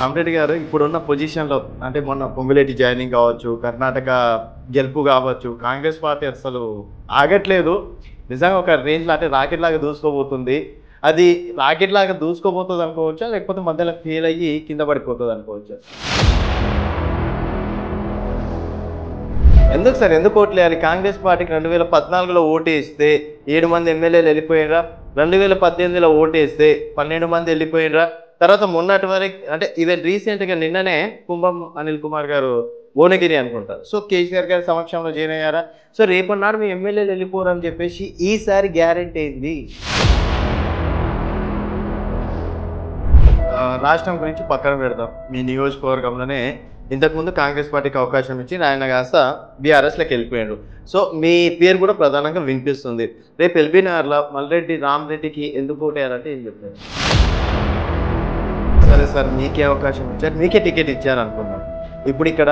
రామరెడ్డి గారు ఇప్పుడున్న పొజిషన్‌లో అంటే మొన్న పొంగులేటి జాయినింగ్ కావచ్చు, కర్ణాటక గెలుపు కావచ్చు, కాంగ్రెస్ పార్టీ అసలు ఆగట్లేదు. నిజంగా ఒక రేంజ్‌లో అంటే రాకెట్‌లాగా దూసుకోబోతుంది. అది రాకెట్‌లాగా దూసుకోబోతది అనుకోవచ్చా? లేకపోతే మధ్యలో ఫెయిల్ అయ్యి కింద పడిపోతది అనుకోవచ్చా? ఎందుకు సార్? ఎందుకు ఓట్లేయాలి? కాంగ్రెస్ పార్టీకి 2014లో ఓటేస్తే 7 మంది ఎమ్మెల్యేలు వెళ్ళిపోయినరా? 2018లో ఓటేస్తే 12 మంది వెళ్ళిపోయినరా? తర్వాత మొన్నటి వరకు అంటే ఈవెన్ రీసెంట్‌గా నిన్ననే కుంభం అనిల్ కుమార్ గారు భువనగిరి అనుకుంటా. సో, కేసీఆర్ గారి సమక్షంలో జాయిన్ అయ్యారా? సో, రేపటినాడు మీ ఎమ్మెల్యేలు వెళ్ళిపోరని చెప్పేసి ఈసారి గ్యారంటీ ఏంది? రాష్ట్రం గురించి పక్కన పెడదాం. మీ నియోజకవర్గంలోనే ఇంతకుముందు కాంగ్రెస్ పార్టీకి అవకాశం ఇచ్చి ఆయన కాస్త బీఆర్ఎస్‌లోకి వెళ్ళిపోయాడు. సో, మీ పేరు కూడా ప్రధానంగా వినిపిస్తుంది. రేపు ఎల్బీనగర్‌లో మల్రెడ్డి రామరెడ్డికి ఎందుకు ఓటేయాలంటే ఏం చెప్తారు? సరే సార్, మీకే అవకాశం ఇచ్చారు, మీకే టికెట్ ఇచ్చారు అనుకుందాం. ఇప్పుడు ఇక్కడ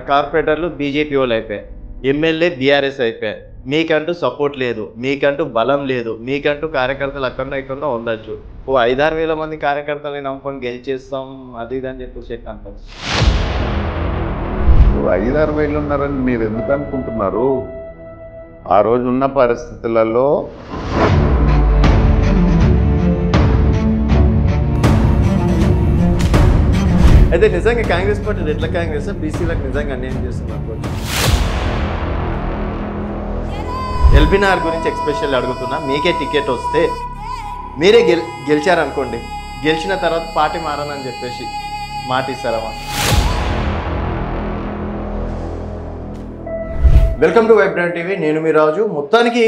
కార్పొరేటర్లు బీజేపీ వాళ్ళు అయిపోయారు, ఎమ్మెల్యే బీఆర్ఎస్ అయిపోయారు. మీకంటూ సపోర్ట్ లేదు, మీకంటూ బలం లేదు, మీకంటూ కార్యకర్తలు అక్కడ ఇక్కడ ఉండొచ్చు. ఓ 5-6 వేల మంది కార్యకర్తలని నమ్ముకొని గెలిచేస్తాం అది ఇది అని చెప్పేసి అంటారు. 5-6 వేలు ఉన్నారని మీరు ఎందుకు అనుకుంటున్నారు? ఆ రోజు ఉన్న పరిస్థితులలో అయితే నిజంగా కాంగ్రెస్ పార్టీ రెడ్ల కాంగ్రెస్ బీసీలకు నిజంగా అన్యాయం చేస్తుంది అనుకోవచ్చు. ఎల్బీనగర్ గురించి ఎక్స్పెషల్ అడుగుతున్నా. మీకే టికెట్ వస్తే మీరే గెలిచారనుకోండి, గెలిచిన తర్వాత పార్టీ మారనని చెప్పేసి మాట ఇస్తారా? Welcome to vibrant TV. నేను మీ రాజు. మొత్తానికి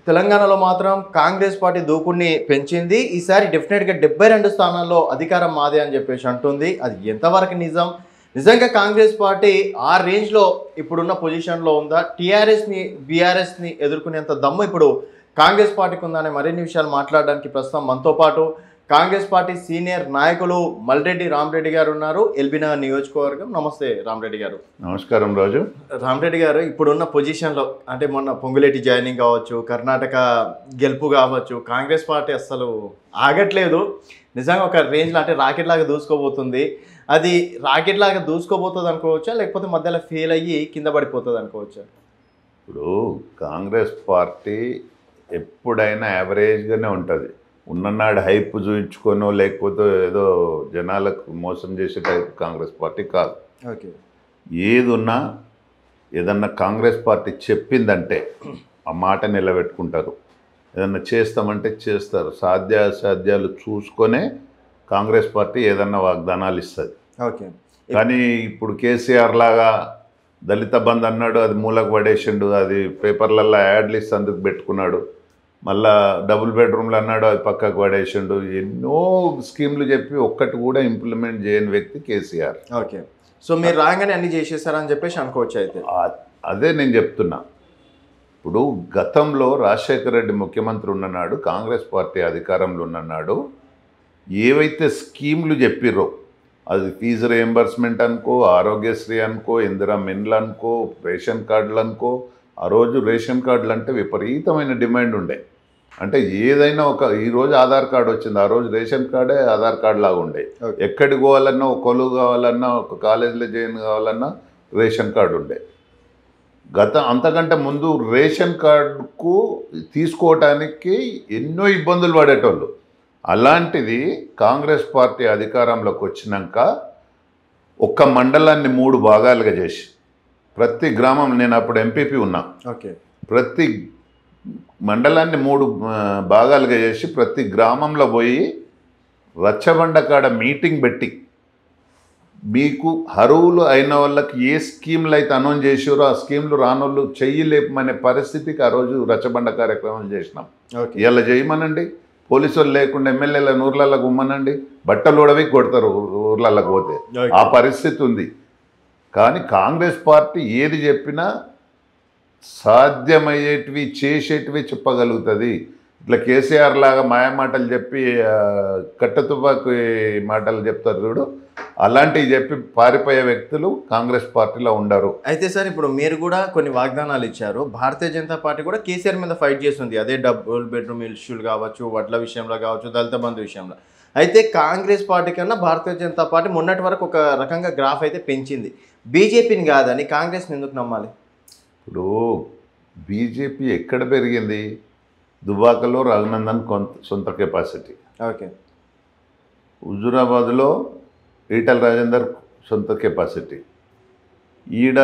తెలంగాణలో మాత్రం కాంగ్రెస్ పార్టీ దూకుడిని పెంచింది. ఈసారి డెఫినెట్గా 72 స్థానాల్లో అధికారం మాదే అని చెప్పేసి అంటుంది. అది ఎంతవరకు నిజం? నిజంగా కాంగ్రెస్ పార్టీ ఆ రేంజ్లో ఇప్పుడున్న పొజిషన్లో ఉందా? టీఆర్ఎస్ని బీఆర్ఎస్ని ఎదుర్కొనేంత దమ్ము ఇప్పుడు కాంగ్రెస్ పార్టీకి ఉందనే మరిన్ని విషయాలు మాట్లాడడానికి ప్రస్తుతం మనతో పాటు కాంగ్రెస్ పార్టీ సీనియర్ నాయకులు మల్రెడ్డి రామరెడ్డి గారు ఉన్నారు, ఎల్బీనగర్ నియోజకవర్గం. నమస్తే రామరెడ్డి గారు. నమస్కారం రాజు. రామరెడ్డి గారు, ఇప్పుడున్న పొజిషన్లో అంటే మొన్న పొంగులేటి జాయినింగ్ కావచ్చు, కర్ణాటక గెలుపు కావచ్చు, కాంగ్రెస్ పార్టీ అసలు ఆగట్లేదు. నిజంగా ఒక రేంజ్లో అంటే రాకెట్లాగా దూసుకోబోతుంది. అది రాకెట్లాగా దూసుకోబోతుంది అనుకోవచ్చా? లేకపోతే మధ్యలో ఫెయిల్ అయ్యి కింద పడిపోతుంది అనుకోవచ్చా? ఇప్పుడు కాంగ్రెస్ పార్టీ ఎప్పుడైనా యావరేజ్గానే ఉంటుంది. ఉన్ననాడు హైప్ చూయించుకొనో లేకపోతే ఏదో జనాలకు మోసం చేసే టైప్ కాంగ్రెస్ పార్టీ కాదు. ఓకే. ఏదున్నా ఏదన్నా కాంగ్రెస్ పార్టీ చెప్పిందంటే ఆ మాట నిలబెట్టుకుంటారు. ఏదన్నా చేస్తామంటే చేస్తారు. సాధ్యాసాధ్యాలు చూసుకొనే కాంగ్రెస్ పార్టీ ఏదన్నా వాగ్దానాలు ఇస్తుంది. ఓకే. కానీ ఇప్పుడు కేసీఆర్ లాగా దళిత బంధు అన్నాడు, అది మూలకు పడేసిండు, అది పేపర్లలో యాడ్లు ఇస్తే అందుకు పెట్టుకున్నాడు. మళ్ళా డబుల్ బెడ్రూమ్లు అన్నాడు, అది పక్కకు పడేసిండు. ఎన్నో స్కీమ్లు చెప్పి ఒక్కటి కూడా ఇంప్లిమెంట్ చేయని వ్యక్తి కేసీఆర్. ఓకే. సో మీరు రాగానే అన్ని చేసేసారని చెప్పేసి అనుకోవచ్చు. అయితే అదే నేను చెప్తున్నా. ఇప్పుడు గతంలో రాజశేఖర రెడ్డి ముఖ్యమంత్రి ఉన్ననాడు, కాంగ్రెస్ పార్టీ అధికారంలో ఉన్ననాడు, ఏవైతే స్కీమ్లు చెప్పిర్రో అది ఫీజు రియంబర్స్మెంట్ అనుకో, ఆరోగ్యశ్రీ అనుకో, ఇందిరా మిన్లు అనుకో, రేషన్ కార్డులు అనుకో. ఆ రోజు రేషన్ కార్డులు అంటే విపరీతమైన డిమాండ్ ఉండే. అంటే ఏదైనా ఈరోజు ఆధార్ కార్డు వచ్చింది, ఆ రోజు రేషన్ కార్డే ఆధార్ కార్డు లాగా ఉండే. ఎక్కడికి పోవాలన్నా, ఒక కొలువు కావాలన్నా, ఒక కాలేజీలో జాయిన్ కావాలన్నా రేషన్ కార్డు ఉండే. అంతకంటే ముందు రేషన్ కార్డుకు తీసుకోవటానికి ఎన్నో ఇబ్బందులు పడేటోళ్ళు. అలాంటిది కాంగ్రెస్ పార్టీ అధికారంలోకి వచ్చినాక ఒక్క మండలాన్ని 3 భాగాలుగా చేసి ప్రతి గ్రామం, నేను అప్పుడు ఎంపీపీ ఉన్నా, ఓకే, ప్రతి మండలాన్ని 3 భాగాలుగా చేసి ప్రతి గ్రామంలో పోయి రచ్చబండ కాడ మీటింగ్ పెట్టి మీకు అర్హులు అయిన వాళ్ళకి ఏ స్కీమ్లు అయితే అనౌన్స్ చేసారో ఆ స్కీమ్లు రానోళ్ళు చెయ్యి లేపమనే పరిస్థితికి ఆ రోజు రచ్చబండ కార్యక్రమం చేసినాం. ఇలా చేయమనండి, పోలీసు వాళ్ళు లేకుండా ఎమ్మెల్యేల ఊర్లలోకి ఉమ్మనండి, బట్టలు ఉడవి కొడతారు ఊర్లలోకి పోతే. ఆ పరిస్థితి ఉంది. కానీ కాంగ్రెస్ పార్టీ ఏది చెప్పినా సాధ్యమయ్యేటివి చేసేటివి చెప్పగలుగుతుంది. ఇట్లా కేసీఆర్ లాగా మాయమాటలు చెప్పి కట్టతుపాకి మాటలు చెప్తారు చూడు, అలాంటివి చెప్పి పారిపోయే వ్యక్తులు కాంగ్రెస్ పార్టీలో ఉండరు. అయితే సార్, ఇప్పుడు మీరు కూడా కొన్ని వాగ్దానాలు ఇచ్చారు. భారతీయ జనతా పార్టీ కూడా కేసీఆర్ మీద ఫైట్ చేస్తుంది. అదే డబుల్ బెడ్రూమ్ ఇష్యూలు కావచ్చు, వడ్ల విషయంలో కావచ్చు, దళిత బంధు విషయంలో. అయితే కాంగ్రెస్ పార్టీ కన్నా భారతీయ జనతా పార్టీ మొన్నటి వరకు ఒక రకంగా గ్రాఫ్ అయితే పెంచింది. బీజేపీని కాదని కాంగ్రెస్ని ఎందుకు నమ్మాలి? ఇప్పుడు బీజేపీ ఎక్కడ పెరిగింది? దుబాకలో రఘునందన్ సొంత కెపాసిటీ, ఓకే, హుజూరాబాద్లో ఈటల రాజేందర్ సొంత కెపాసిటీ, ఈడ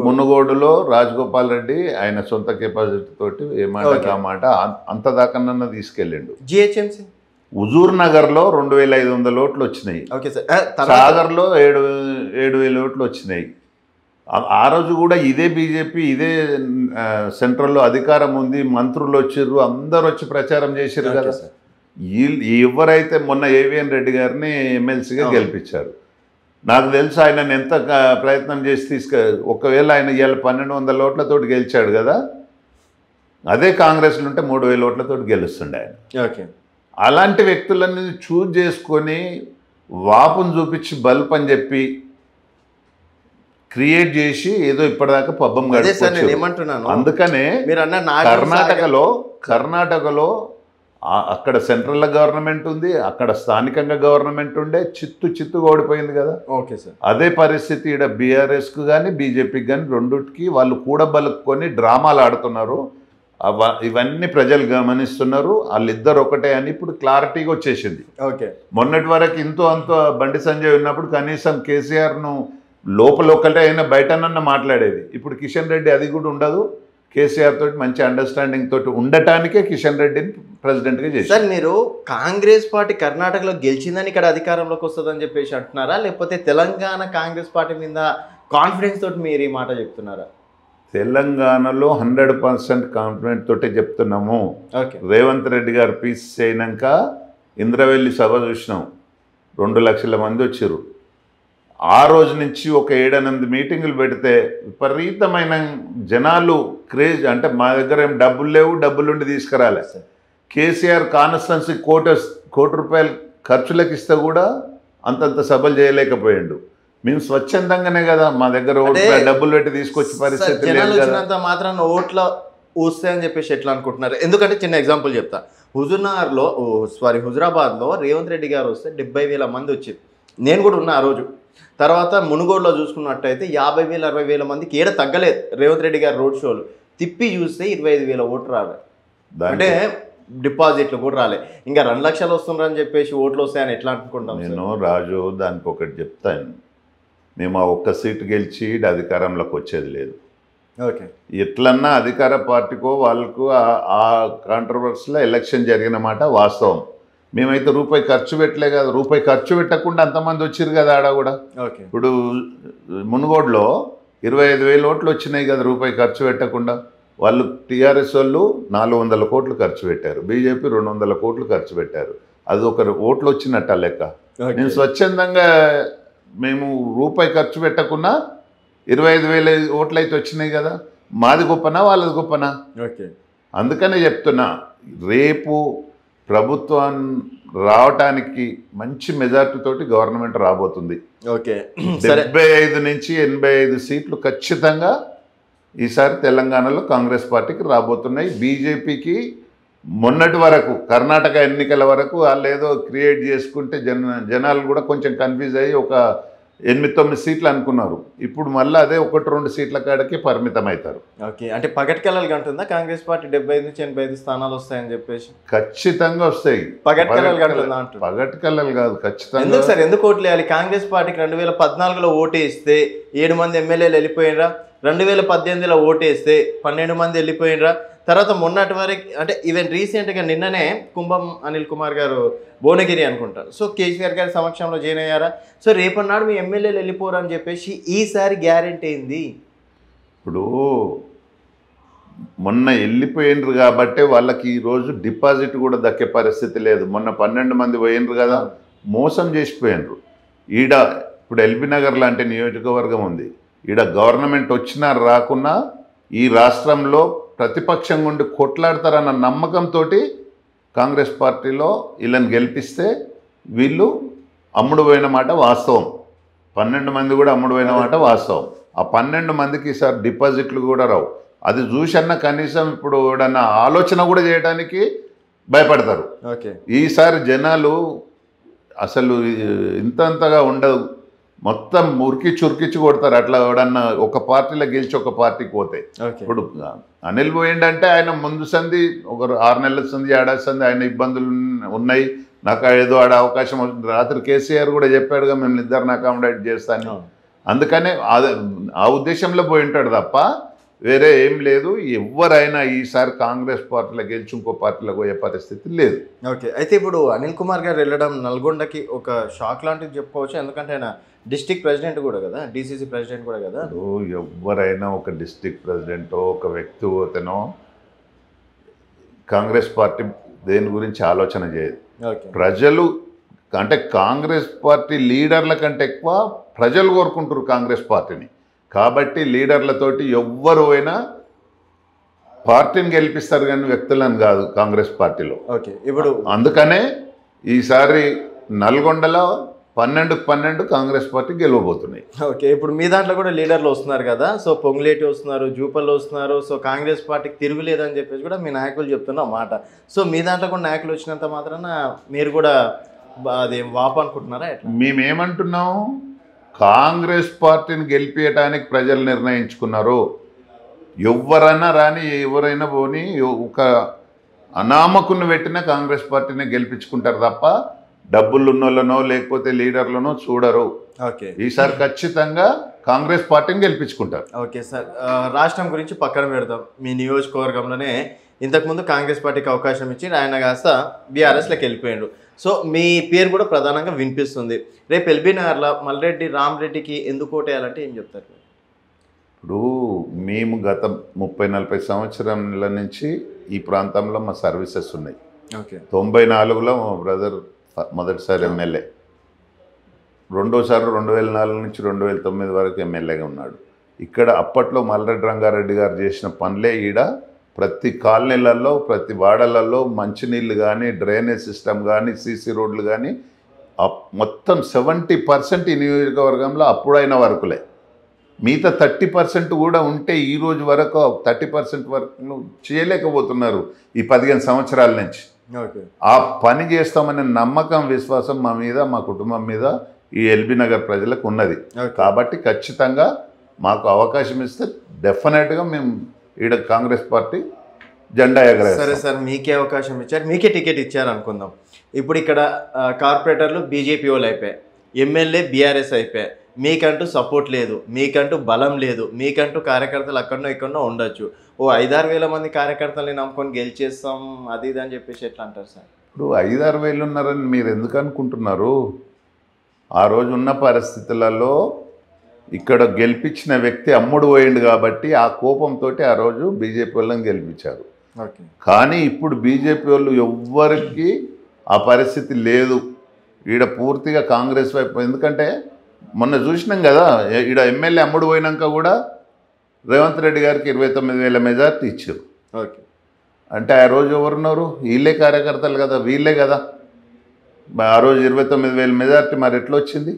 మునుగోడులో రాజగోపాల్ రెడ్డి ఆయన సొంత కెపాసిటీ తోటి ఏమాట కామాట అంత దాకన్నా తీసుకెళ్ళిండు. జిహెచ్ఎంసీ హుజూర్ నగర్లో 2500 ఓట్లు వచ్చినాయి, సాగర్లో 7,000 ఓట్లు వచ్చినాయి. ఆ రోజు కూడా ఇదే బీజేపీ, ఇదే సెంట్రల్లో అధికారం ఉంది, మంత్రులు వచ్చిర్రు, అందరు వచ్చి ప్రచారం చేసిర్రు కదా. ఎవరైతే మొన్న ఏవిఎన్ రెడ్డి గారిని ఎమ్మెల్సీగా గెలిపించారు, నాకు తెలుసు ఆయన ఎంత ప్రయత్నం చేసి ఒకవేళ ఆయన ఇవాళ 1,200 ఓట్లతోటి గెలిచాడు కదా, అదే కాంగ్రెస్లో ఉంటే 3,000 ఓట్లతోటి గెలుస్తుండే ఆయన. ఓకే, అలాంటి వ్యక్తులన్నీ చూజ్ చేసుకొని వాపును చూపించి బల్బ్ అని చెప్పి క్రియేట్ చేసి ఏదో ఇప్పటిదాకా పబ్బం గడిపారు. అందుకనే కర్ణాటకలో అక్కడ సెంట్రల్ గవర్నమెంట్ ఉంది, అక్కడ స్థానికంగా గవర్నమెంట్ ఉండే చిత్తుగా ఓడిపోయింది కదా. ఓకే సార్, అదే పరిస్థితి ఇక్కడ బీఆర్ఎస్కు కానీ బీజేపీకి కానీ రెండుకి వాళ్ళు కూడబలుక్కొని డ్రామాలు ఆడుతున్నారు. ఇవన్నీ ప్రజలు గమనిస్తున్నారు, వాళ్ళిద్దరు ఒకటే అని ఇప్పుడు క్లారిటీగా వచ్చేసింది. ఓకే, మొన్నటి వరకు ఇంతో అంతో బండి సంజయ్ ఉన్నప్పుడు కనీసం కేసీఆర్ను లోపలొక్కటే అయినా బయటనన్న మాట్లాడేది. ఇప్పుడు కిషన్ రెడ్డి అది కూడా ఉండదు. కేసీఆర్ తోటి మంచి అండర్స్టాండింగ్ తోటి ఉండటానికే కిషన్ రెడ్డిని ప్రెసిడెంట్గా చేశారు. సార్, మీరు కాంగ్రెస్ పార్టీ కర్ణాటకలో గెలిచిందని ఇక్కడ అధికారంలోకి వస్తుందని చెప్పేసి అంటున్నారా, లేకపోతే తెలంగాణ కాంగ్రెస్ పార్టీ మీద కాన్ఫిడెన్స్ తోటి మీరు ఈ మాట చెప్తున్నారా? తెలంగాణలో 100% కాన్ఫిడెంట్ తోటే చెప్తున్నాము. రేవంత్ రెడ్డి గారు పీస్ అయినాక ఇంద్రవెల్లి సభ చూసినాం, 2 లక్షల మంది వచ్చారు. ఆ రోజు నుంచి ఒక 7-8 మీటింగులు పెడితే విపరీతమైన జనాలు క్రేజ్. అంటే మా దగ్గర ఏం డబ్బులు లేవు, డబ్బులుండి తీసుకురాలే. కేసీఆర్ కాన్స్టెన్సీ కోటి రూపాయలు ఖర్చులకు ఇస్తే కూడా అంతంత సభలు చేయలేకపోయాడు. మేము స్వచ్ఛందంగానే కదా, మా దగ్గర డబ్బులు పెట్టి తీసుకొచ్చే పరిస్థితి లేదు కదా. మాత్రం ఓట్ల వస్తాయని చెప్పేసి ఎట్లా అనుకుంటున్నారు? ఎందుకంటే చిన్న ఎగ్జాంపుల్ చెప్తా. హుజురాబాద్లో రేవంత్ రెడ్డి గారు వస్తే 70,000 మంది వచ్చారు. నేను కూడా ఉన్నా ఆ రోజు. తర్వాత మునుగోడులో చూసుకున్నట్టయితే 50,000 60,000 మందికి ఏడ తగ్గలేదు. రేవంత్ రెడ్డి గారు రోడ్ షోలు తిప్పి చూస్తే 25,000 ఓట్లు రాలే, అంటే డిపాజిట్లు కూడా రాలే. ఇంకా 2 లక్షలు వస్తున్నారని చెప్పేసి ఓట్లు వస్తాయని ఎట్లా అనుకుంటాం? నేను రాజు దానికి ఒకటి చెప్తాను, మేము ఆ ఒక్క సీటు గెలిచి అధికారంలోకి వచ్చేది లేదు. ఓకే, ఎట్లన్నా అధికార పార్టీకో వాళ్ళకు ఆ కాంట్రవర్సీలో ఎలక్షన్ జరిగిన మాట వాస్తవం. మేమైతే రూపాయి ఖర్చు పెట్టలే కదా, రూపాయి ఖర్చు పెట్టకుండా అంతమంది వచ్చారు కదా ఆడ కూడా. ఇప్పుడు మునుగోడులో 25,000 ఓట్లు వచ్చినాయి కదా రూపాయి ఖర్చు పెట్టకుండా. వాళ్ళు టీఆర్ఎస్ వాళ్ళు 400 కోట్లు ఖర్చు పెట్టారు, బీజేపీ 200 కోట్లు ఖర్చు పెట్టారు. అది ఒక ఓట్లు వచ్చినట్ట లెక్క. నేను స్వచ్ఛందంగా మేము రూపాయి ఖర్చు పెట్టకుండా 25,000 ఓట్లు అయితే వచ్చినాయి కదా. మాది గొప్పనా వాళ్ళది గొప్పనా? ఓకే, అందుకనే చెప్తున్నా, రేపు ప్రభుత్వం రావటానికి మంచి మెజార్టీ తోటి గవర్నమెంట్ రాబోతుంది. ఓకే, 75 నుంచి 85 సీట్లు ఖచ్చితంగా ఈసారి తెలంగాణలో కాంగ్రెస్ పార్టీకి రాబోతున్నాయి. బీజేపీకి మొన్నటి వరకు కర్ణాటక ఎన్నికల వరకు వాళ్ళు ఏదో క్రియేట్ చేసుకుంటే జనాలు కూడా కొంచెం కన్ఫ్యూజ్ అయ్యి ఒక 8-9 సీట్లు అనుకున్నారు. ఇప్పుడు మళ్ళీ అదే 1-2 సీట్ల కాడికి పరిమితం అవుతారు. ఓకే, అంటే పగటికెళ్ళలు అంటుందా కాంగ్రెస్ పార్టీ 75 నుంచి 85 స్థానాలు వస్తాయని చెప్పేసి? ఖచ్చితంగా వస్తాయి. పగటికెళ్ళలు కాదు, ఖచ్చితంగా. ఎందుకు సార్, ఎందుకు ఓట్లు వేయాలి? కాంగ్రెస్ పార్టీకి 2014లో ఓటేస్తే 7 మంది ఎమ్మెల్యేలు వెళ్ళిపోయినరా, 2018లో ఓటేస్తే 12 మంది వెళ్ళిపోయినరా. తర్వాత మొన్నటి వరకు అంటే ఈవెన్ రీసెంట్గా నిన్ననే కుంభం అనిల్ కుమార్ గారు భువనగిరి అనుకుంటారు, సో కేసీఆర్ గారి సమక్షంలో జాయిన్ అయ్యారా. సో రేపన్నాడు మీ ఎమ్మెల్యేలు వెళ్ళిపోరు అని చెప్పేసి ఈసారి గ్యారెంటీ అయింది. ఇప్పుడు మొన్న వెళ్ళిపోయినరు కాబట్టి వాళ్ళకి ఈరోజు డిపాజిట్ కూడా దక్కే పరిస్థితి లేదు. మొన్న 12 మంది పోయినరు కదా, మోసం చేసిపోయినరు. ఈడ ఇప్పుడు ఎల్బీ నగర్ లాంటి నియోజకవర్గం ఉంది, ఈడ గవర్నమెంట్ వచ్చినా రాకున్నా ఈ రాష్ట్రంలో ప్రతిపక్షంగా ఉండి కొట్లాడతారన్న నమ్మకంతో కాంగ్రెస్ పార్టీలో వీళ్ళని గెలిపిస్తే వీళ్ళు అమ్ముడు పోయిన మాట వాస్తవం. 12 మంది కూడా అమ్ముడు పోయిన మాట వాస్తవం. ఆ 12 మందికి ఈసారి డిపాజిట్లు కూడా రావు. అది చూసన్నా కనీసం ఇప్పుడు ఏదన్నా ఆలోచన కూడా చేయడానికి భయపడతారు. ఓకే, ఈసారి జనాలు అసలు ఇంతంతగా ఉండదు, మొత్తం ఉరికిచ్చి కొడతారు. అట్లా ఎవడన్నా ఒక పార్టీలో గెలిచి ఒక పార్టీకి పోతే. ఇప్పుడు అనిల్ పోయిండంటే ఆయన ముందు సంది ఒక 6 నెలల సంది, ఏడాది సంది ఆయన ఇబ్బందులు ఉన్నాయి, నాకు ఏదో ఆడ అవకాశం వస్తుంది. రాత్రి కేసీఆర్ కూడా చెప్పాడుగా, మేము ఇద్దరిని అకామిడేట్ చేస్తాను. అందుకనే ఆ ఉద్దేశంలో పోయి ఉంటాడు తప్ప వేరే ఏం లేదు. ఎవరైనా ఈసారి కాంగ్రెస్ పార్టీలో గెలిచి ఇంకో పార్టీలో పోయే పరిస్థితి లేదు. ఓకే, అయితే ఇప్పుడు అనిల్ కుమార్ గారు వెళ్ళడం నల్గొండకి ఒక షాక్ లాంటిది చెప్పుకోవచ్చు. ఎందుకంటే ఆయన డిస్ట్రిక్ట్ ప్రెసిడెంట్ కూడా కదా, డిసిసి ప్రెసిడెంట్ కూడా కదా. ఎవరైనా ఒక డిస్ట్రిక్ట్ ప్రెసిడెంటో ఒక వ్యక్తి పోతేనో కాంగ్రెస్ పార్టీ దేని గురించి ఆలోచన చేయదు. ప్రజలు అంటే కాంగ్రెస్ పార్టీ లీడర్ల కంటే ఎక్కువ ప్రజలు కోరుకుంటారు కాంగ్రెస్ పార్టీని. కాబట్టి లీడర్లతోటి ఎవ్వరు అయినా పార్టీని గెలిపిస్తారు కానీ వ్యక్తులను కాదు కాంగ్రెస్ పార్టీలో. ఓకే, ఇప్పుడు అందుకనే ఈసారి నల్గొండలో 12-12 కాంగ్రెస్ పార్టీ గెలవబోతున్నాయి. ఓకే, ఇప్పుడు మీ దాంట్లో కూడా లీడర్లు వస్తున్నారు కదా, సో పొంగులేటి వస్తున్నారు, జూపల్లో వస్తున్నారు, సో కాంగ్రెస్ పార్టీకి తిరుగులేదని చెప్పేసి కూడా మీ నాయకులు చెప్తున్న మాట. సో మీ దాంట్లో కూడా నాయకులు వచ్చినంత మాత్రాన మీరు కూడా అది వాపు అనుకుంటున్నారా? మేమేమంటున్నాము, కాంగ్రెస్ పార్టీని గెలిపించడానికి ప్రజలు నిర్ణయించుకున్నారు. ఎవరైనా రాని ఎవరైనా పోని ఒక అనామకుని పెట్టినా కాంగ్రెస్ పార్టీని గెలిపించుకుంటారు తప్ప డబ్బులు ఉన్నోళ్ళనో లేకపోతే లీడర్లనో చూడరు. ఓకే, ఈసారి ఖచ్చితంగా కాంగ్రెస్ పార్టీని గెలిపించుకుంటారు. ఓకే సార్, రాష్ట్రం గురించి పక్కన పెడదాం. మీ నియోజకవర్గంలోనే ఇంతకుముందు కాంగ్రెస్ పార్టీకి అవకాశం ఇచ్చి ఆయన కాస్త బీఆర్ఎస్లోకి వెళ్ళిపోయాడు. సో మీ పేరు కూడా ప్రధానంగా వినిపిస్తుంది. రేపు ఎల్బీనగర్లో మల్రెడ్డి రామరెడ్డికి ఎందుకు ఓటేయాలంటే ఏం చెప్తారు? ఇప్పుడు మేము గత 30-40 సంవత్సరాల నుంచి ఈ ప్రాంతంలో మా సర్వీసెస్ ఉన్నాయి. ఓకే, 94లో మా బ్రదర్ మొదటిసారి ఎమ్మెల్యే, రెండోసారి 2004 నుంచి 2009 వరకు ఎమ్మెల్యేగా ఉన్నాడు. ఇక్కడ అప్పట్లో మల్రెడ్డి రంగారెడ్డి గారు చేసిన పనులే ఈడ ప్రతి కాలనీలలో ప్రతి వాడలలో మంచినీళ్ళు కానీ డ్రైనేజ్ సిస్టమ్ కానీ సీసీ రోడ్లు కానీ మొత్తం 70% ఈ నియోజకవర్గంలో అప్పుడైన వరకులే. మిగతా 30% కూడా ఉంటే ఈరోజు వరకు 30% వరకు చేయలేకపోతున్నారు ఈ 15 సంవత్సరాల నుంచి. ఆ పని చేస్తామనే నమ్మకం విశ్వాసం మా మీద మా కుటుంబం మీద ఈ ఎల్బీ నగర్ ప్రజలకు ఉన్నది. కాబట్టి ఖచ్చితంగా మాకు అవకాశం ఇస్తే డెఫినెట్గా మేము ఈడ కాంగ్రెస్ పార్టీ జెండా ఎగరేస్తాం. సరే సార్, మీకే అవకాశం ఇచ్చారు, మీకే టికెట్ ఇచ్చారు అనుకుందాం. ఇప్పుడు ఇక్కడ కార్పొరేటర్లు బీజేపీ వాళ్ళు అయిపోయాయి, ఎమ్మెల్యే బీఆర్ఎస్ అయిపోయాయి, మీకంటూ సపోర్ట్ లేదు, మీకంటూ బలం లేదు, మీకంటూ కార్యకర్తలు అక్కడనో ఇక్కడనో ఉండొచ్చు. 5-6 వేల మంది కార్యకర్తల్ని నమ్ముకొని గెలిచేస్తాం అది ఇది అని చెప్పేసి ఎట్లా అంటారు సార్? ఇప్పుడు 5-6 వేలు ఉన్నారని మీరు ఎందుకు అనుకుంటున్నారు? ఆ రోజు ఉన్న పరిస్థితులలో ఇక్కడ గెలిపించిన వ్యక్తి అమ్ముడు పోయిండు కాబట్టి ఆ కోపంతో ఆ రోజు బీజేపీ వాళ్ళని గెలిపించారు. కానీ ఇప్పుడు బీజేపీ వాళ్ళు ఎవ్వరికి ఆ పరిస్థితి లేదు. ఈడ పూర్తిగా కాంగ్రెస్ వైపు, ఎందుకంటే మొన్న చూసినాం కదా, ఈడ ఎమ్మెల్యే అమ్ముడు పోయినాక కూడా రేవంత్ రెడ్డి గారికి 29,000 మెజార్టీ ఇచ్చారు. ఓకే, అంటే ఆ రోజు ఎవరున్నారు? వీళ్ళే కార్యకర్తలు కదా, వీళ్ళే కదా. ఆ రోజు 29,000 మెజార్టీ మరి ఎట్లా వచ్చింది?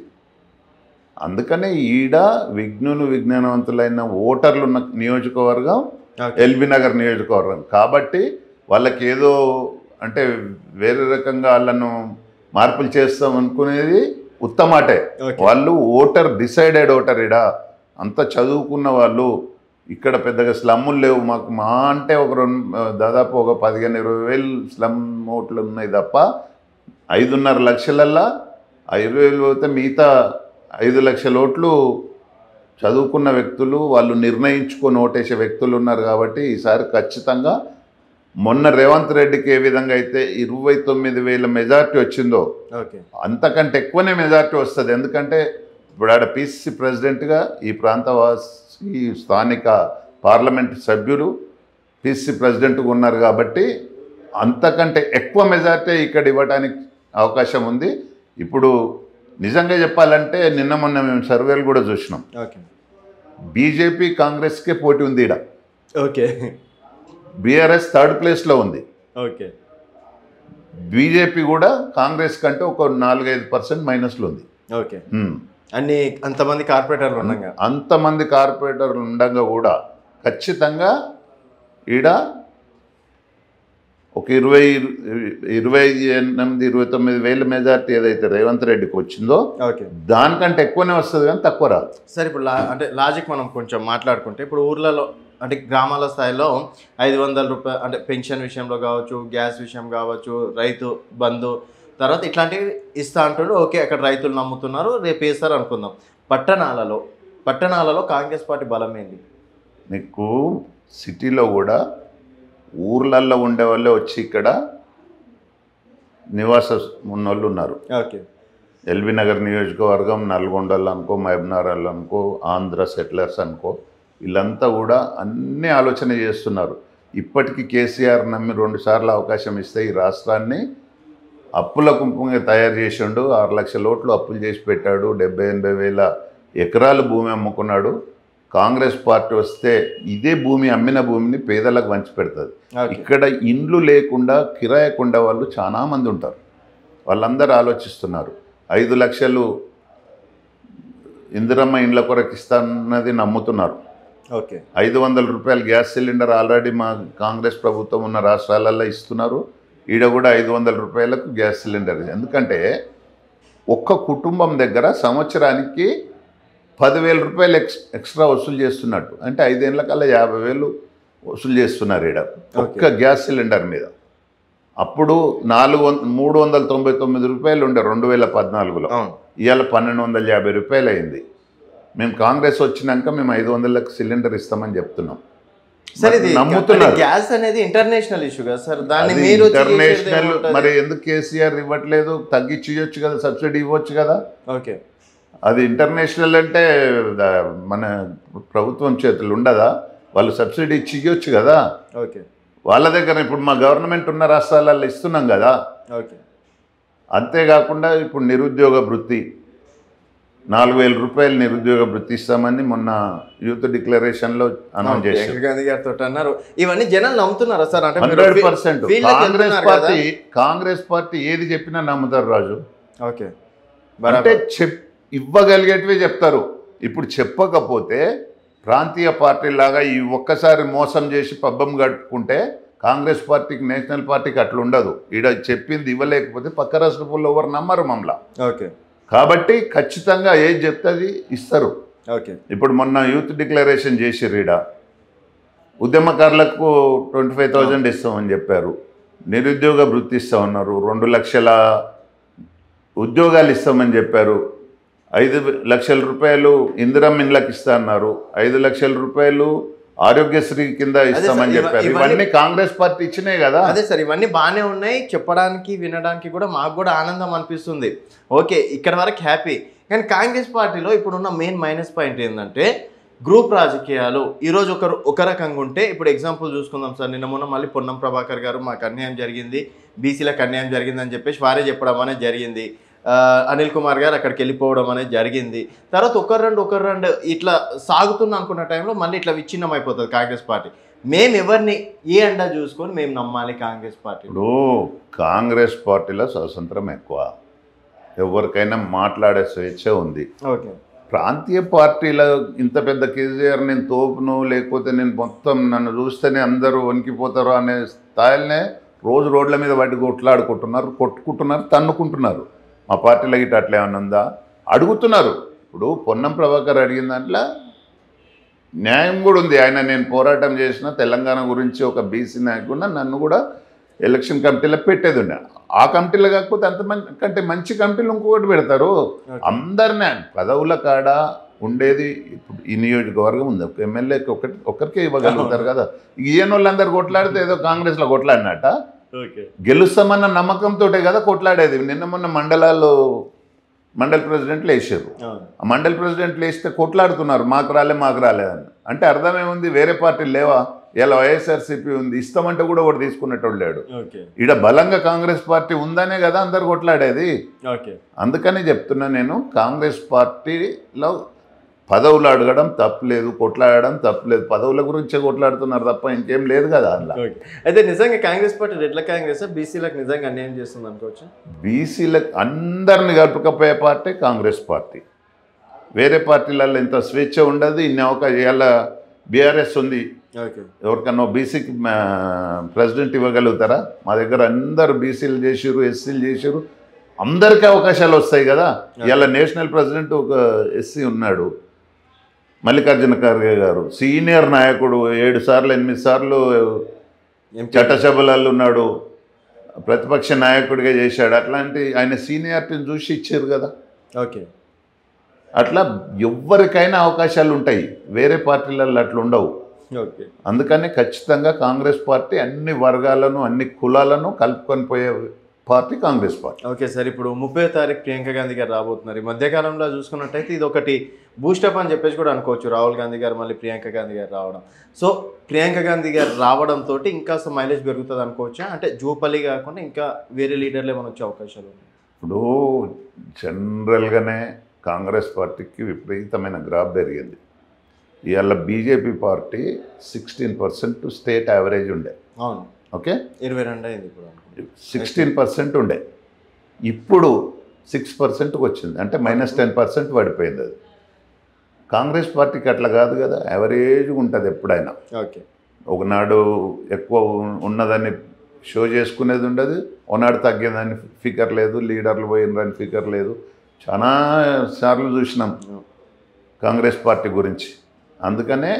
అందుకనే ఈడ విజ్ఞానవంతులైన ఓటర్లు ఉన్న నియోజకవర్గం ఎల్బీ నగర్ నియోజకవర్గం. కాబట్టి వాళ్ళకి ఏదో అంటే వేరే రకంగా వాళ్ళను మార్పులు చేస్తాం అనుకునేది ఉత్తమాటే. వాళ్ళు ఓటర్ డిసైడెడ్ ఓటర్. ఈడ అంత చదువుకున్న వాళ్ళు, ఇక్కడ పెద్దగా స్లమ్ములు లేవు మాకు. మా అంటే దాదాపు ఒక 15-20 వేలు స్లమ్ ఓట్లు ఉన్నాయి తప్ప 5.5 లక్షలల్లా 20 వేలు పోతే మిగతా 5 లక్షల ఓట్లు చదువుకున్న వ్యక్తులు, వాళ్ళు నిర్ణయించుకొని ఓటేసే వ్యక్తులు ఉన్నారు. కాబట్టి ఈసారి ఖచ్చితంగా మొన్న రేవంత్ రెడ్డికి ఏ విధంగా అయితే 29,000 మెజార్టీ వచ్చిందో అంతకంటే ఎక్కువనే మెజార్టీ వస్తుంది. ఎందుకంటే ఇప్పుడు ఆడ పిసిసి ప్రెసిడెంట్గా ఈ ప్రాంతవాసి స్థానిక పార్లమెంట్ సభ్యులు పిసిసి ప్రెసిడెంట్గా ఉన్నారు. కాబట్టి అంతకంటే ఎక్కువ మెజార్టీ ఇక్కడ ఇవ్వడానికి అవకాశం ఉంది. ఇప్పుడు నిజంగా చెప్పాలంటే నిన్న మొన్న మేము సర్వేలు కూడా చూసినాం. బీజేపీ కాంగ్రెస్కే పోటీ ఉంది ఈడ. ఓకే, బీఆర్ఎస్ 3rd ప్లేస్లో ఉంది. ఓకే, బీజేపీ కూడా కాంగ్రెస్ కంటే ఒక 4-5% మైనస్లో ఉంది. ఓకే, అంతమంది కార్పొరేటర్లు ఉండగా అంతమంది కార్పొరేటర్లు ఉండగా కూడా ఖచ్చితంగా ఈడ ఒక 28-29 మెజార్టీ ఏదైతే రేవంత్ రెడ్డికి వచ్చిందో ఓకే. దానికంటే ఎక్కువనే వస్తుంది కానీ తక్కువ రాదు. సరే ఇప్పుడు అంటే లాజిక్ మనం కొంచెం మాట్లాడుకుంటే ఇప్పుడు ఊర్లలో అంటే గ్రామాల స్థాయిలో 500 రూపాయలు అంటే పెన్షన్ విషయంలో కావచ్చు, గ్యాస్ విషయం కావచ్చు, రైతు బంధు తర్వాత ఇట్లాంటివి ఇస్తా అంటాడు. ఓకే, అక్కడ రైతులు నమ్ముతున్నారు, రేపు వేస్తారు అనుకుందాం. పట్టణాలలో కాంగ్రెస్ పార్టీ బలం ఏంది? నీకు సిటీలో కూడా ఊర్లల్లో ఉండే వాళ్ళే వచ్చి ఇక్కడ నివాసం ఉన్న వాళ్ళు ఉన్నారు. ఓకే. ఎల్బీ నగర్ నియోజకవర్గం, నల్గొండలు అనుకో, మహబూబ్నగర్ అనుకో, ఆంధ్ర సెటిలర్స్ అనుకో, వీళ్ళంతా కూడా అన్నీ ఆలోచన చేస్తున్నారు. ఇప్పటికీ కేసీఆర్ నమ్మి 2 సార్లు అవకాశం ఇస్తే ఈ రాష్ట్రాన్ని అప్పుల కుంపుగా తయారు చేసిండు. 6 లక్షల ఓట్లు అప్పులు చేసి పెట్టాడు. 70-80 వేల ఎకరాలు భూమి అమ్ముకున్నాడు. కాంగ్రెస్ పార్టీ వస్తే ఇదే భూమి, అమ్మిన భూమిని పేదలకు పంచి పెడుతుంది. ఇక్కడ ఇండ్లు లేకుండా కిరాయకుండా వాళ్ళు చాలామంది ఉంటారు. వాళ్ళందరూ ఆలోచిస్తున్నారు. 5 లక్షలు ఇందిరమ్మ ఇండ్ల కొరకు ఇస్తానన్నది నమ్ముతున్నారు. ఓకే. 500 రూపాయలు గ్యాస్ సిలిండర్ ఆల్రెడీ మా కాంగ్రెస్ ప్రభుత్వం ఉన్న రాష్ట్రాలలో ఇస్తున్నారు. ఈడ కూడా 500 రూపాయలకు గ్యాస్ సిలిండర్. ఎందుకంటే ఒక్క కుటుంబం దగ్గర సంవత్సరానికి 10,000 రూపాయలు ఎక్స్ట్రా వసూలు చేస్తున్నట్టు. అంటే 5 ఏళ్ళ కల్లా 50,000 వసూలు చేస్తున్నారు ఈడ ఒక్క గ్యాస్ సిలిండర్ మీద. అప్పుడు 399 రూపాయలు ఉండే 2014లో, ఇవాళ 1,250 రూపాయలు అయింది. మేము కాంగ్రెస్ వచ్చినాక మేము 500లకు సిలిండర్ ఇస్తామని చెప్తున్నాం. సరే, నమ్ముతున్నారు. గ్యాస్ అనేది ఇంటర్నేషనల్ ఇష్యూ కదా సార్, దాన్ని మీరు ఇంటర్నేషనల్ మరి ఎందుకు కేసీఆర్ ఇవ్వట్లేదు? తగ్గించి ఇవ్వచ్చు కదా, సబ్సిడీ ఇవ్వచ్చు కదా. ఓకే. అది ఇంటర్నేషనల్ అంటే మన ప్రభుత్వం చేతులు ఉండదా? వాళ్ళు సబ్సిడీ ఇచ్చి ఇవ్వచ్చు కదా. ఓకే. వాళ్ళ దగ్గర ఇప్పుడు మా గవర్నమెంట్ ఉన్న రాష్ట్రాలలో ఇస్తున్నాం కదా. ఓకే. అంతేకాకుండా ఇప్పుడు నిరుద్యోగ భృతి 4,000 రూపాయలు నిరుద్యోగ భృతి ఇస్తామని మొన్న యూత్ డిక్లరేషన్లో అనౌన్స్ చేశారు. గాంధీ గారితో అన్నారు. ఇవన్నీ జనాలు నమ్ముతున్నారా సార్? అంటే 100% కాంగ్రెస్ పార్టీ ఏది చెప్పినా నమ్ముతారు రాజు. ఓకే. అంటే ఇవ్వగలిగేటివే చెప్తారు. ఇప్పుడు చెప్పకపోతే ప్రాంతీయ పార్టీలాగా ఈ ఒక్కసారి మోసం చేసి పబ్బం గడుపుకుంటే కాంగ్రెస్ పార్టీకి, నేషనల్ పార్టీకి అట్లా ఉండదు. ఈడ చెప్పింది ఇవ్వలేకపోతే పక్క రాష్ట్రంలో ఎవరు నమ్మరు మమ్మల్ని. ఓకే. కాబట్టి ఖచ్చితంగా ఏది చెప్తే అది ఇస్తారు. ఓకే. ఇప్పుడు మొన్న యూత్ డిక్లరేషన్ చేసిర్రు. ఈడ ఉద్యమకారులకు 25,000 ఇస్తామని చెప్పారు. నిరుద్యోగ భృతి ఇస్తామన్నారు. 2 లక్షల ఉద్యోగాలు ఇస్తామని చెప్పారు. 5 లక్షల రూపాయలు ఇందిరమ్మ ఇండ్లకు ఇస్తా అన్నారు. 5 లక్షల రూపాయలు ఆరోగ్యశ్రీ కింద ఇస్తామని చెప్పారు. ఇవన్నీ కాంగ్రెస్ పార్టీ ఇచ్చినాయి కదా. అదే సార్, ఇవన్నీ బాగానే ఉన్నాయి, చెప్పడానికి వినడానికి కూడా మాకు కూడా ఆనందం అనిపిస్తుంది. ఓకే, ఇక్కడ వరకు హ్యాపీ. కానీ కాంగ్రెస్ పార్టీలో ఇప్పుడున్న మెయిన్ మైనస్ పాయింట్ ఏంటంటే గ్రూప్ రాజకీయాలు. ఈరోజు ఒక రకంగా ఉంటే, ఇప్పుడు ఎగ్జాంపుల్ చూసుకుందాం సార్, నిన్న మొన్న మళ్ళీ పొన్నం ప్రభాకర్ గారు మాకు అన్యాయం జరిగింది, బీసీలకు అన్యాయం జరిగిందని చెప్పేసి వారే చెప్పడం అనేది జరిగింది. అనిల్ కుమార్ గారు అక్కడికి వెళ్ళిపోవడం అనేది జరిగింది. తర్వాత ఒకరు రెండు ఇట్లా సాగుతున్న అనుకున్న టైంలో మళ్ళీ ఇట్లా విచ్ఛిన్నం అయిపోతుంది కాంగ్రెస్ పార్టీ. మేము ఎవరిని ఏ అండా చూసుకొని మేము నమ్మాలి కాంగ్రెస్ పార్టీ? ఇప్పుడు కాంగ్రెస్ పార్టీలో స్వతంత్రం ఎక్కువ, ఎవరికైనా మాట్లాడే స్వేచ్ఛ ఉంది. ఓకే. ప్రాంతీయ పార్టీలో ఇంత పెద్ద కేసీఆర్ నేను తోపును, లేకపోతే నేను మొత్తం నన్ను చూస్తేనే అందరూ వణికిపోతారు అనే స్థాయిలనే రోజు రోడ్ల మీద వాటి కొట్టుకుంటున్నారు, తన్నుకుంటున్నారు. మా పార్టీలో గిట్ట అట్లా ఏమన్నా ఉందా అడుగుతున్నారు. ఇప్పుడు పొన్నం ప్రభాకర్ అడిగిన దాంట్లో న్యాయం కూడా ఉంది. ఆయన నేను పోరాటం చేసిన తెలంగాణ గురించి ఒక బీసీ నాయకుడు, నన్ను కూడా ఎలక్షన్ కమిటీలో పెట్టేది ఉండే. ఆ కమిటీలో కాకపోతే అంతకంటే మంచి కమిటీలు ఇంకొకటి పెడతారు. అందరినీ పదవుల కాడ ఉండేది ఇప్పుడు ఈ నియోజకవర్గం ఉంది. ఒక ఎమ్మెల్యేకి ఒక్కరికే ఇవ్వగలుగుతారు కదా. ఈయన వాళ్ళందరూ కొట్లాడితే ఏదో కాంగ్రెస్లో కొట్లాడినట్ట గెలుస్తామన్న నమ్మకంతో కదా కొట్లాడేది. నిన్న మొన్న మండల ప్రెసిడెంట్లు వేసారు. ఆ మండల ప్రెసిడెంట్లు వేస్తే కొట్లాడుతున్నారు, మాకు రాలేదని. అంటే అర్థం ఏముంది? వేరే పార్టీలు లేవా? ఇలా వైఎస్ఆర్సీపీ ఉంది, ఇస్తామంటే కూడా ఒకటి తీసుకునేటోళ్ళు లేడు. ఈడ బలంగా కాంగ్రెస్ పార్టీ ఉందనే కదా అందరు కొట్లాడేది. అందుకని చెప్తున్నా నేను, కాంగ్రెస్ పార్టీలో పదవులు అడగడం తప్పలేదు, కొట్లాడడం తప్పలేదు. పదవుల గురించే కొట్లాడుతున్నారు తప్ప ఇంకేం లేదు కదా అందులో. అయితే నిజంగా కాంగ్రెస్ పార్టీ రెడ్ల కాంగ్రెస్ బీసీలకు నిజంగా అన్యాయం చేస్తుంది అనుకోవచ్చు? బీసీలకు అందరిని కలుపుకపోయే పార్టీ కాంగ్రెస్ పార్టీ. వేరే పార్టీలలో ఇంత స్వేచ్ఛ ఉండదు, ఇన్ని అవకాశాలు. బీఆర్ఎస్ ఉంది, ఓకే. ఎవరికన్నా బీసీకి ప్రెసిడెంట్ ఇవ్వగలుగుతారా? మా దగ్గర అందరు బీసీలు చేసిరు, ఎస్సీలు చేసిరు, అందరికీ అవకాశాలు వస్తాయి కదా. ఇలా నేషనల్ ప్రెసిడెంట్ ఒక ఎస్సీ ఉన్నాడు, మల్లికార్జున ఖర్గే గారు, సీనియర్ నాయకుడు, 7 సార్లు 8 సార్లు చట్టసభలలో ఉన్నాడు, ప్రతిపక్ష నాయకుడిగా చేశాడు. అట్లాంటి ఆయన సీనియారిటీని చూసి ఇచ్చారు కదా. ఓకే. అట్లా ఎవరికైనా అవకాశాలు ఉంటాయి, వేరే పార్టీలలో అట్లా ఉండవు. ఓకే. అందుకని ఖచ్చితంగా కాంగ్రెస్ పార్టీ అన్ని వర్గాలను అన్ని కులాలను కలుపుకొని పోయే party Congress party. Okay sir, ఇప్పుడు 30వ తారీఖు ప్రియాంక గాంధీ గారు రాబోతున్నారు. ఈ మధ్యకాలంలో చూసుకున్నట్టయితే ఇది ఒకటి బూస్టప్ అని చెప్పేసి కూడా అనుకోవచ్చు, రాహుల్ గాంధీ గారు మళ్ళీ ప్రియాంక గాంధీ గారు రావడం. సో ప్రియాంక గాంధీ గారు రావడంతో ఇంకా మైలేజ్ పెరుగుతుంది అనుకోవచ్చా? అంటే జూపల్లి కాకుండా ఇంకా వేరే లీడర్లు ఏమైనా వచ్చే అవకాశాలు ఉన్నాయి? ఇప్పుడు జనరల్గానే కాంగ్రెస్ పార్టీకి విపరీతమైన గ్రాఫ్ పెరిగింది. ఇవాళ బీజేపీ పార్టీ 16% స్టేట్ యావరేజ్ ఉండే. అవును. ఓకే, 22 అయింది ఇప్పుడు. 16% ఉండే, ఇప్పుడు 6%కి వచ్చింది, అంటే -10% పడిపోయింది. అది కాంగ్రెస్ పార్టీకి అట్లా కాదు కదా, యావరేజ్ ఉంటుంది ఎప్పుడైనా. ఓకే. ఒకనాడు ఎక్కువ ఉన్నదని షో చేసుకునేది ఉండదు, ఒకనాడు తగ్గిందని ఫిగర్ లేదు, లీడర్లు పోయినరని ఫిగర్ లేదు. చాలా సార్లు చూసినాం కాంగ్రెస్ పార్టీ గురించి. అందుకనే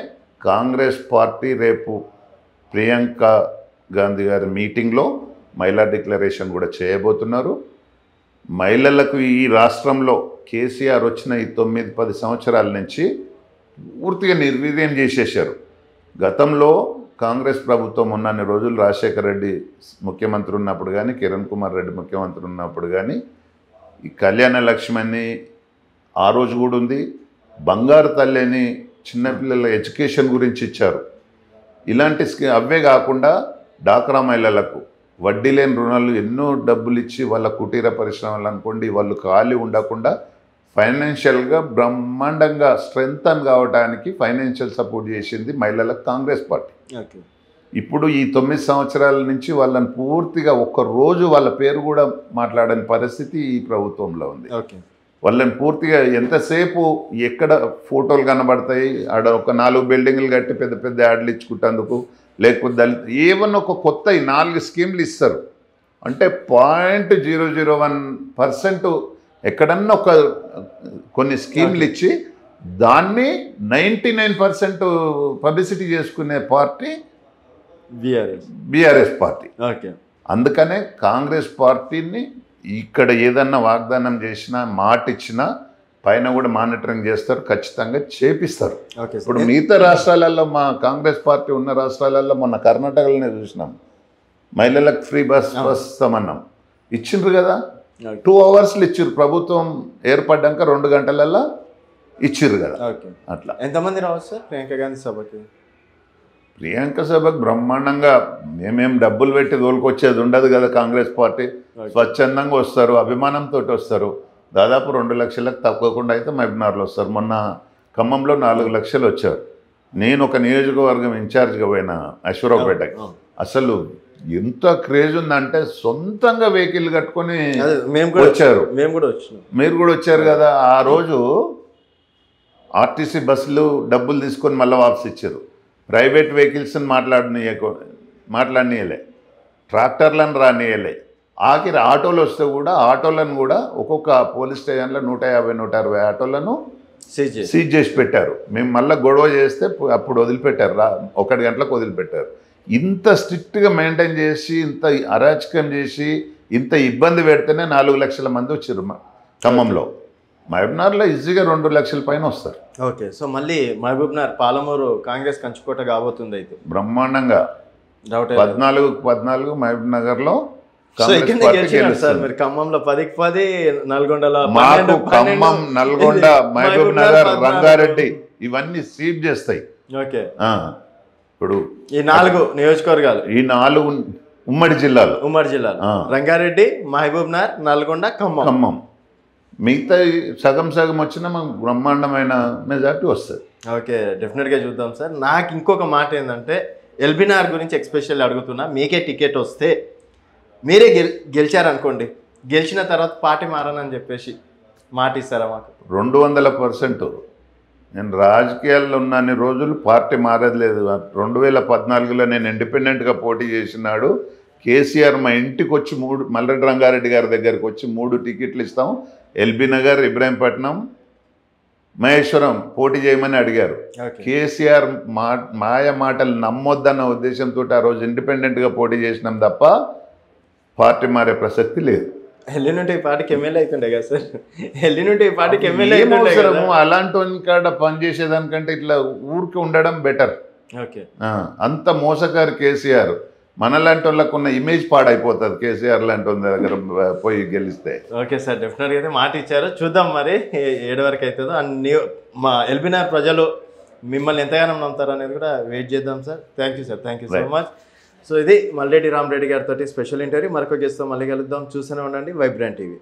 కాంగ్రెస్ పార్టీ రేపు ప్రియాంక గాంధీ గారి మీటింగ్లో మహిళా డిక్లరేషన్ కూడా చేయబోతున్నారు. మహిళలకు ఈ రాష్ట్రంలో కేసీఆర్ వచ్చిన ఈ 9-10 సంవత్సరాల నుంచి పూర్తిగా నిర్వీర్యం చేసేశారు. గతంలో కాంగ్రెస్ ప్రభుత్వం ఉన్నన్ని రోజులు రాజశేఖర రెడ్డి ముఖ్యమంత్రి ఉన్నప్పుడు కానీ, కిరణ్ కుమార్ రెడ్డి ముఖ్యమంత్రి ఉన్నప్పుడు కానీ ఈ కళ్యాణ లక్ష్మి ఆ రోజు కూడా ఉంది, బంగారు తల్లి అని చిన్నపిల్లల ఎడ్యుకేషన్ గురించి ఇచ్చారు. ఇలాంటి అవే కాకుండా డాక్రా మహిళలకు వడ్డీ లేని రుణాలు ఎన్నో డబ్బులు ఇచ్చి వాళ్ళ కుటీర పరిశ్రమలు అనుకోండి, వాళ్ళు ఖాళీ ఉండకుండా ఫైనాన్షియల్గా బ్రహ్మాండంగా స్ట్రెంగ్తన్ కావడానికి ఫైనాన్షియల్ సపోర్ట్ చేసింది మహిళలకు కాంగ్రెస్ పార్టీ. ఓకే. ఇప్పుడు ఈ 9 సంవత్సరాల నుంచి వాళ్ళని పూర్తిగా ఒక్కరోజు వాళ్ళ పేరు కూడా మాట్లాడని పరిస్థితి ఈ ప్రభుత్వంలో ఉంది. ఓకే. వాళ్ళని పూర్తిగా ఎంతసేపు ఎక్కడ ఫోటోలు కనబడతాయి, ఆడ ఒక 4 బిల్డింగ్లు కట్టి పెద్ద పెద్ద యాడ్లు ఇచ్చుకుంటేందుకు, లేకపోతే ఏమన్నా ఒక కొత్త 4 స్కీమ్లు ఇస్తారు అంటే 0.001% ఎక్కడన్నా ఒక కొన్ని స్కీమ్లు ఇచ్చి దాన్ని 99% పబ్లిసిటీ చేసుకునే పార్టీ బీఆర్ఎస్ పార్టీ. ఓకే. అందుకనే కాంగ్రెస్ పార్టీని ఇక్కడ ఏదన్నా వాగ్దానం చేసినా, మాట ఇచ్చినా పైన కూడా మానిటరింగ్ చేస్తారు, ఖచ్చితంగా చేపిస్తారు. ఇప్పుడు మిగతా రాష్ట్రాలలో మా కాంగ్రెస్ పార్టీ ఉన్న రాష్ట్రాలలో మొన్న కర్ణాటకలోనే చూసినాం, మహిళలకు ఫ్రీ బస్ వస్తామన్నాం, ఇచ్చిండ్రు కదా. 2 అవర్స్లు ఇచ్చిర్రు, ప్రభుత్వం ఏర్పడ్డాక 2 గంటలల్లో ఇచ్చిర్రు కదా. అట్లా ఎంతమంది రావచ్చు సార్ ప్రియాంక గాంధీ సభకి? ప్రియాంక సభకు బ్రహ్మాండంగా మేమేం డబ్బులు పెట్టి తోలుకొచ్చేది ఉండదు కదా. కాంగ్రెస్ పార్టీ స్వచ్ఛందంగా వస్తారు, అభిమానంతో వస్తారు. దాదాపు 2 లక్షలకు తక్కువకుండా అయితే మహబూబ్నగర్లో వస్తారు. మొన్న ఖమ్మంలో 4 లక్షలు వచ్చారు. నేను ఒక నియోజకవర్గం ఇన్ఛార్జ్గా పోయిన అశ్వరావుపేటకి, అసలు ఎంత క్రేజ్ ఉందంటే సొంతంగా వెహికల్ కట్టుకొని వచ్చారు. మీరు కూడా వచ్చారు కదా. ఆ రోజు ఆర్టీసీ బస్సులు డబ్బులు తీసుకొని మళ్ళీ వాపసు ఇచ్చారు. ప్రైవేట్ వెహికల్స్ని మాట్లాడనీయలే, ట్రాక్టర్లను రానియలే. ఆఖరి ఆటోలు వస్తే కూడా ఆటోలను కూడా ఒక్కొక్క పోలీస్ స్టేషన్లో 150-160 ఆటోలను సీజ్ చేసి పెట్టారు. మేము మళ్ళీ గొడవ చేస్తే అప్పుడు వదిలిపెట్టారు, 1 గంటలకు వదిలిపెట్టారు. ఇంత స్ట్రిక్ట్గా మెయింటైన్ చేసి, ఇంత అరాచకం చేసి, ఇంత ఇబ్బంది పెడితేనే 4 లక్షల మంది వచ్చారు ఖమ్మంలో. మహబూబ్నగర్లో ఈజీగా 2 లక్షల పైన వస్తారు. ఓకే. సో మళ్ళీ మహబూబ్నగర్ పాలమూరు కాంగ్రెస్ కంచుకోట కాబోతుంది అయితే బ్రహ్మాండంగా. 14 మహబూబ్నగర్లో ఖమ్మంలో 10కి 10, నల్గొండలో మాకు ఖమ్మం, నల్గొండ, మహబూబ్నగర్, రంగారెడ్డి ఇవన్నీ సీట్ చేస్తాయి. ఓకే. ఇప్పుడు ఈ 4 నియోజకవర్గాలు, ఈ 4 ఉమ్మడి జిల్లాలు రంగారెడ్డి, మహబూబ్నగర్, నల్గొండ, ఖమ్మం. మిగతా సగం వచ్చినా మనకు బ్రహ్మాండమైన మెజార్టీ వస్తుంది. ఓకే, డెఫినెట్గా చూద్దాం సార్. నాకు ఇంకొక మాట ఏంటంటే, ఎల్బీనగర్ గురించి ఎక్స్పెషల్లీ అడుగుతున్నా. మీకే టికెట్ వస్తే మీరే గెలిచారనుకోండి, గెలిచిన తర్వాత పార్టీ మారనని చెప్పేసి మాట ఇస్తారా మాకు? 200%. నేను రాజకీయాల్లో ఉన్నన్ని రోజులు పార్టీ మారలేదు. 2014లో నేను ఇండిపెండెంట్గా పోటీ చేసినాడు. కేసీఆర్ మా ఇంటికి వచ్చి మల్లెడ్డి రంగారెడ్డి గారి దగ్గరికి వచ్చి 3 టికెట్లు ఇస్తాం, ఎల్బీ నగర్, ఇబ్రాహీంపట్నం, మహేశ్వరం పోటీ చేయమని అడిగారు. కేసీఆర్ మాయ మాటలు నమ్మొద్దన్న ఉద్దేశంతో ఆ రోజు ఇండిపెండెంట్గా పోటీ చేసినాం తప్ప పార్టీ మారే ప్రసక్తి లేదు. ఎల్లుంటే ఈ పార్టీకి ఎమ్మెల్యే అవుతుండే కదా సార్, ఎల్లుంటే ఈ పార్టీకి ఎమ్మెల్యే అవసరము. అలాంటి కాడ పనిచేసేదానికంటే ఇట్లా ఊరికి ఉండడం బెటర్. ఓకే, అంత మోసకారు కేసీఆర్. మనలాంటి వాళ్ళకు ఉన్న ఇమేజ్ పాడైపోతుంది కేసీఆర్ లాంటి వాళ్ళ దగ్గర పోయి గెలిస్తే. ఓకే సార్, డెఫినెట్గా అయితే మాట ఇచ్చారు, చూద్దాం మరి 7 వరకు అవుతుందో. అండ్ మా ఎల్బీ నగర్ ప్రజలు మిమ్మల్ని ఎంతగానో నమ్ముతారు అనేది కూడా వెయిట్ చేద్దాం sir. Thank you sir, thank you so much. So ఇది మల్రెడ్డి రామరెడ్డి గారితో స్పెషల్ ఇంటర్వ్యూ. మరొక గెస్ట్తో మళ్ళీ కలుద్దాం. చూస్తూనే ఉండండి వైబ్రెంట్ టీవీ.